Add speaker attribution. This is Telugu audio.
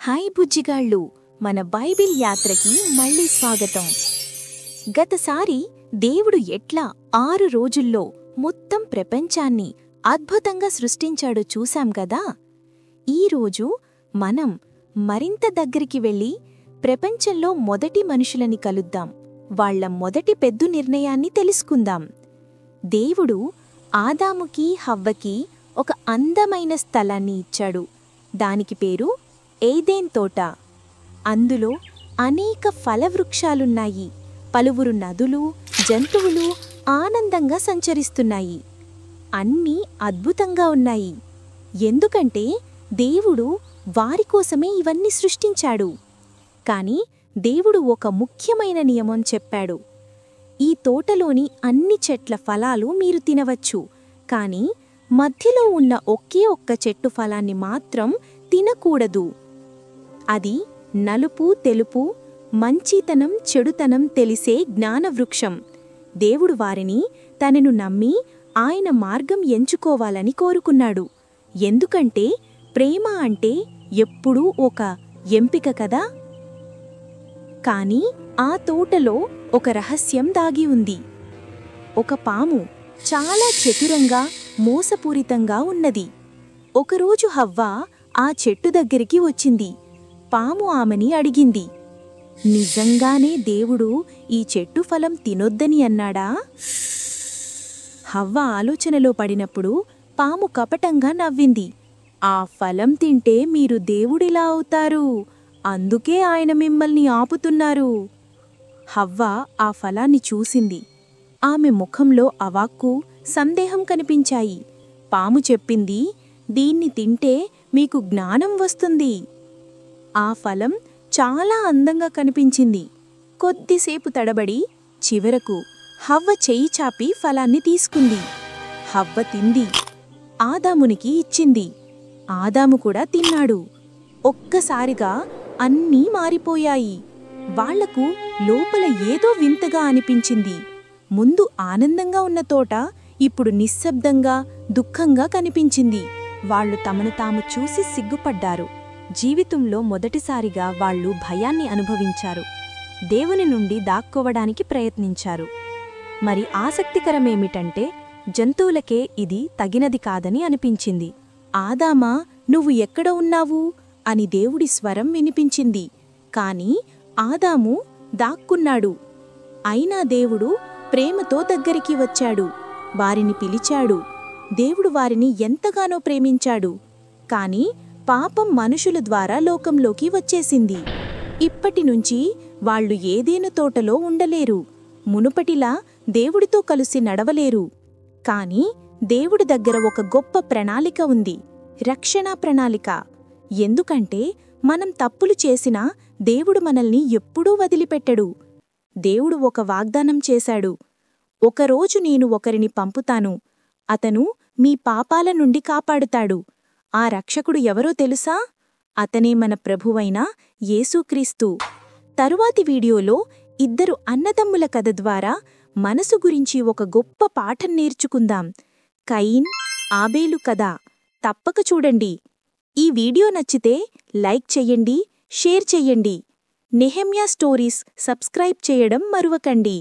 Speaker 1: హాయ్ బుజ్జిగాళ్ళు, మన బైబిల్ యాత్రకి మళ్ళీ స్వాగతం. గతసారి దేవుడు ఎట్లా 6 రోజుల్లో మొత్తం ప్రపంచాన్ని అద్భుతంగా సృష్టించాడో చూశాం కదా. ఈరోజు మనం మరింత దగ్గరికి వెళ్ళి ప్రపంచంలో మొదటి మనుషులని కలుద్దాం. వాళ్ల మొదటి పెద్ద నిర్ణయాన్ని తెలుసుకుందాం. దేవుడు ఆదాముకి హవ్వకి ఒక అందమైన స్థలాన్ని ఇచ్చాడు. దానికి పేరు ఏదెన్ తోట. అందులో అనేక ఫలవృక్షాలున్నాయి. పలువురు నదులు, జంతువులు ఆనందంగా సంచరిస్తున్నాయి. అన్నీ అద్భుతంగా ఉన్నాయి. ఎందుకంటే దేవుడు వారి కోసమే ఇవన్నీ సృష్టించాడు. కాని దేవుడు ఒక ముఖ్యమైన నియమం చెప్పాడు. ఈ తోటలోని అన్ని చెట్ల ఫలాలు మీరు తినవచ్చు, కాని మధ్యలో ఉన్న ఒకే ఒక్క చెట్టు ఫలాన్ని మాత్రం తినకూడదు. అది నలుపు తెలుపు, మంచితనం చెడుతనం తెలిసే జ్ఞానవృక్షం. దేవుడు వారిని తనను నమ్మి ఆయన మార్గం ఎంచుకోవాలని కోరుకున్నాడు. ఎందుకంటే ప్రేమ అంటే ఎప్పుడూ ఒక ఎంపిక కదా. కాని ఆ తోటలో ఒక రహస్యం దాగి ఉంది. ఒక పాము చాలా చతురంగా, మోసపూరితంగా ఉన్నది. ఒకరోజు హవ్వ ఆ చెట్టు దగ్గరికి వచ్చింది. పాము ఆమెని అడిగింది, నిజంగానే దేవుడు ఈ చెట్టు ఫలం తినొద్దని అన్నాడా? హవ్వ ఆలోచనలో పడినప్పుడు పాము కపటంగా నవ్వింది. ఆ ఫలం తింటే మీరు దేవుడిలా అవుతారు, అందుకే ఆయన మిమ్మల్ని ఆపుతున్నారు. హవ్వ ఆ ఫలాన్ని చూసింది. ఆమె ముఖంలో అవాక్కు, సందేహం కనిపించాయి. పాము చెప్పింది, దీన్ని తింటే మీకు జ్ఞానం వస్తుంది. ఆ ఫలం చాలా అందంగా కనిపించింది. కొద్దిసేపు తడబడి చివరకు హవ్వ చెయ్యి చాపి ఫలాన్ని తీసుకుంది. హవ్వ తింది. ఆదామునికి ఇచ్చింది. ఆదాము కూడా తిన్నాడు. ఒక్కసారిగా అన్నీ మారిపోయాయి. వాళ్లకు లోపల ఏదో వింతగా అనిపించింది. ముందు ఆనందంగా ఉన్న తోట ఇప్పుడు నిశ్శబ్దంగా, దుఃఖంగా కనిపించింది. వాళ్లు తమను తాము చూసి సిగ్గుపడ్డారు. జీవితంలో మొదటిసారిగా వాళ్లు భయాన్ని అనుభవించారు. దేవుని నుండి దాక్కోవడానికి ప్రయత్నించారు. మరి ఆసక్తికరమేమిటంటే జంతువులకే ఇది తగినది కాదని అనిపించింది. ఆదామా, నువ్వు ఎక్కడ ఉన్నావు అని దేవుడి స్వరం వినిపించింది. కాని ఆదాము దాక్కున్నాడు. అయినా దేవుడు ప్రేమతో దగ్గరికి వచ్చాడు. వారిని పిలిచాడు. దేవుడు వారిని ఎంతగానో ప్రేమించాడు. కాని పాపం మనుషుల ద్వారా లోకంలోకి వచ్చేసింది. ఇప్పటినుంచి వాళ్లు ఏదేను తోటలో ఉండలేరు. మునుపటిలా దేవుడితో కలిసి నడవలేరు. కాని దేవుడి దగ్గర ఒక గొప్ప ప్రణాళిక ఉంది, రక్షణ ప్రణాళిక. ఎందుకంటే మనం తప్పులు చేసినా దేవుడు మనల్ని ఎప్పుడూ వదిలిపెట్టడు. దేవుడు ఒక వాగ్దానం చేశాడు, ఒకరోజు నేను ఒకరిని పంపుతాను, అతను మీ పాపాల నుండి కాపాడుతాడు. ఆ రక్షకుడు ఎవరో తెలుసా? అతనే మన ప్రభువైన యేసుక్రీస్తు. తరువాతి వీడియోలో 2 అన్నదమ్ముల కథ ద్వారా మనసు గురించి ఒక గొప్ప పాఠం నేర్చుకుందాం. కయీన్, ఆబేలు కథ. తప్పక చూడండి. ఈ వీడియో నచ్చితే లైక్ చెయ్యండి, షేర్ చెయ్యండి. నెహెమ్యా స్టోరీస్ సబ్స్క్రైబ్ చేయడం మరువకండి.